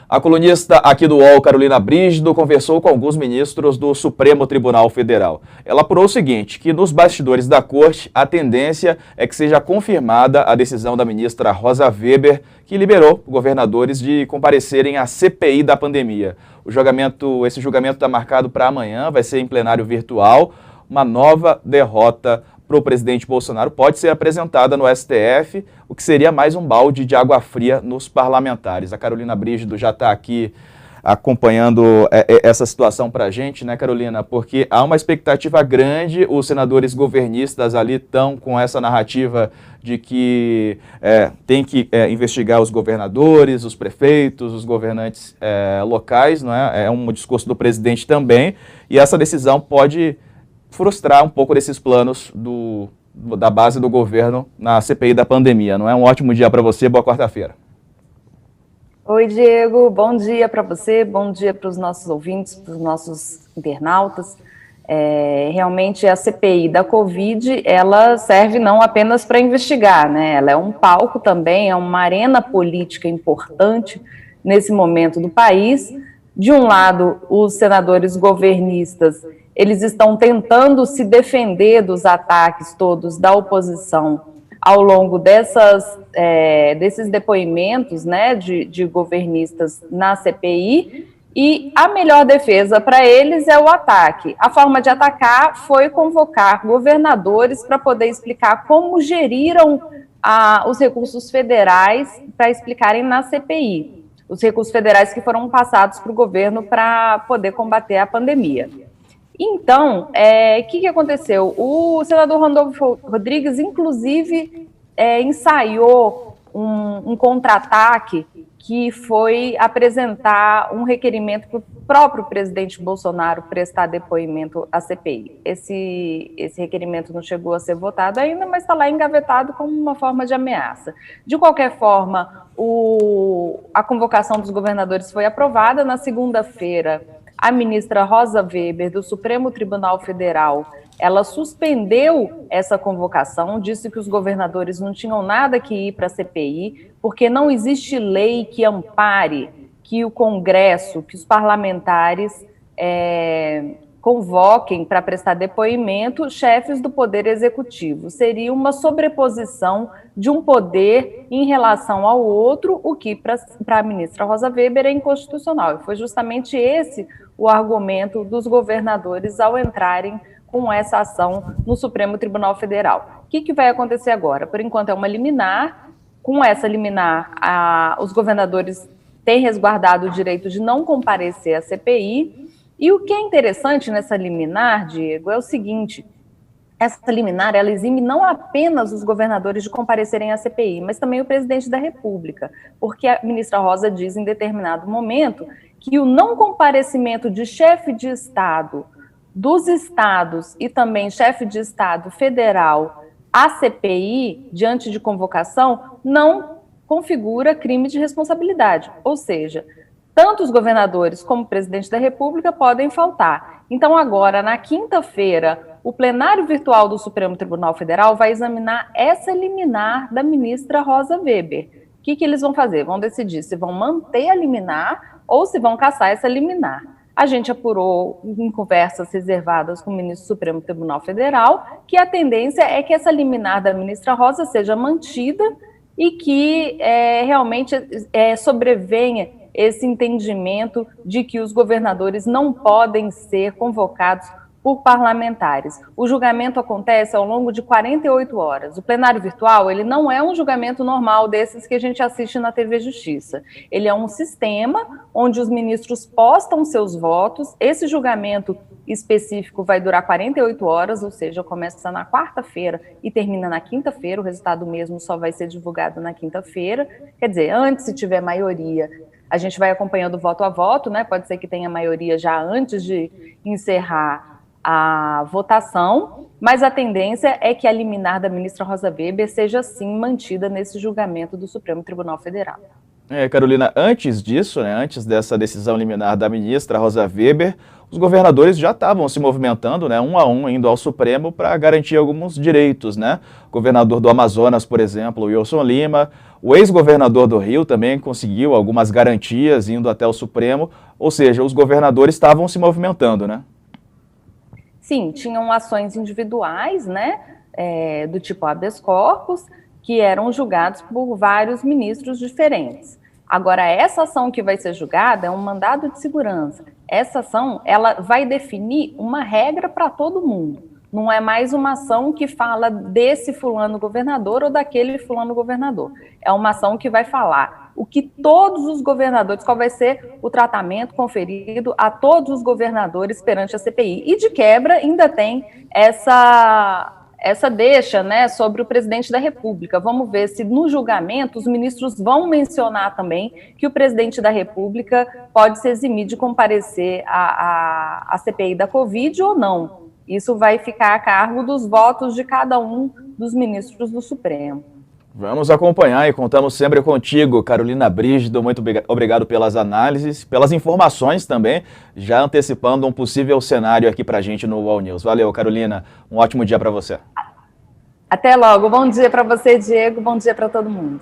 A colunista aqui do UOL, Carolina Brígido, conversou com alguns ministros do Supremo Tribunal Federal. Ela apurou o seguinte, que nos bastidores da corte, a tendência é que seja confirmada a decisão da ministra Rosa Weber, que liberou governadores de comparecerem à CPI da pandemia. Esse julgamento está marcado para amanhã, vai ser em plenário virtual. Uma nova derrota para o presidente Bolsonaro pode ser apresentada no STF, o que seria mais um balde de água fria nos parlamentares. A Carolina Brígido já está aqui acompanhando essa situação para a gente, né, Carolina? Porque há uma expectativa grande, os senadores governistas ali estão com essa narrativa de que tem que investigar os governadores, os prefeitos, os governantes locais, não é? É um discurso do presidente também, e essa decisão pode frustrar um pouco desses planos da base do governo na CPI da pandemia. Não é? Um ótimo dia para você, boa quarta-feira. Oi, Diego, bom dia para você, bom dia para os nossos ouvintes, para os nossos internautas. Realmente a CPI da Covid, ela serve não apenas para investigar, né? Ela é um palco também, é uma arena política importante nesse momento do país. De um lado, os senadores governistas, eles estão tentando se defender dos ataques todos da oposição ao longo desses depoimentos, né, de governistas na CPI, e a melhor defesa para eles é o ataque. A forma de atacar foi convocar governadores para poder explicar como geriram os recursos federais para explicarem na CPI. Os recursos federais que foram passados para o governo para poder combater a pandemia. Então, o que aconteceu? O senador Randolfo Rodrigues, inclusive, ensaiou um contra-ataque que foi apresentar um requerimento para o próprio presidente Bolsonaro prestar depoimento à CPI. Esse requerimento não chegou a ser votado ainda, mas está lá engavetado como uma forma de ameaça. De qualquer forma, a convocação dos governadores foi aprovada. Na segunda-feira, a ministra Rosa Weber, do Supremo Tribunal Federal, ela suspendeu essa convocação, disse que os governadores não tinham nada que ir para a CPI, porque não existe lei que ampare que o Congresso, que os parlamentares convoquem para prestar depoimento chefes do Poder Executivo. Seria uma sobreposição de um poder em relação ao outro, o que para a ministra Rosa Weber é inconstitucional. E foi justamente esse o argumento dos governadores ao entrarem com essa ação no Supremo Tribunal Federal. O que vai acontecer agora? Por enquanto é uma liminar. Com essa liminar, os governadores têm resguardado o direito de não comparecer à CPI. E o que é interessante nessa liminar, Diego, é o seguinte: essa liminar, ela exime não apenas os governadores de comparecerem à CPI, mas também o presidente da República, porque a ministra Rosa diz em determinado momento que o não comparecimento de chefe de Estado dos estados e também chefe de Estado federal à CPI, diante de convocação, não configura crime de responsabilidade. Ou seja, tanto os governadores como o presidente da República podem faltar. Então, agora, na quinta-feira, o plenário virtual do Supremo Tribunal Federal vai examinar essa liminar da ministra Rosa Weber. O que eles vão fazer? Vão decidir se vão manter a liminar ou se vão cassar essa liminar. A gente apurou em conversas reservadas com o ministro do Supremo Tribunal Federal que a tendência é que essa liminar da ministra Rosa seja mantida e que realmente sobrevenha esse entendimento de que os governadores não podem ser convocados por parlamentares. O julgamento acontece ao longo de 48 horas. O plenário virtual, ele não é um julgamento normal desses que a gente assiste na TV Justiça. Ele é um sistema onde os ministros postam seus votos. Esse julgamento específico vai durar 48 horas, ou seja, começa na quarta-feira e termina na quinta-feira. O resultado mesmo só vai ser divulgado na quinta-feira. Quer dizer, antes, se tiver maioria, a gente vai acompanhando voto a voto, né? Pode ser que tenha maioria já antes de encerrar a votação, mas a tendência é que a liminar da ministra Rosa Weber seja, sim, mantida nesse julgamento do Supremo Tribunal Federal. Carolina, antes disso, né, antes dessa decisão liminar da ministra Rosa Weber, os governadores já estavam se movimentando, né, um a um, indo ao Supremo para garantir alguns direitos, né? O governador do Amazonas, por exemplo, Wilson Lima, o ex-governador do Rio também conseguiu algumas garantias indo até o Supremo, ou seja, os governadores estavam se movimentando, né? Sim, tinham ações individuais, né, do tipo habeas corpus, que eram julgados por vários ministros diferentes. Agora, essa ação que vai ser julgada é um mandado de segurança. Essa ação, ela vai definir uma regra para todo mundo. Não é mais uma ação que fala desse fulano governador ou daquele fulano governador. É uma ação que vai falar o que todos os governadores, qual vai ser o tratamento conferido a todos os governadores perante a CPI. E de quebra ainda tem essa deixa, né, sobre o presidente da República. Vamos ver se no julgamento os ministros vão mencionar também que o presidente da República pode se eximir de comparecer à CPI da Covid ou não. Isso vai ficar a cargo dos votos de cada um dos ministros do Supremo. Vamos acompanhar e contamos sempre contigo, Carolina Brígido. Muito obrigado pelas análises, pelas informações também, já antecipando um possível cenário aqui para a gente no UOL News. Valeu, Carolina. Um ótimo dia para você. Até logo. Bom dia para você, Diego. Bom dia para todo mundo.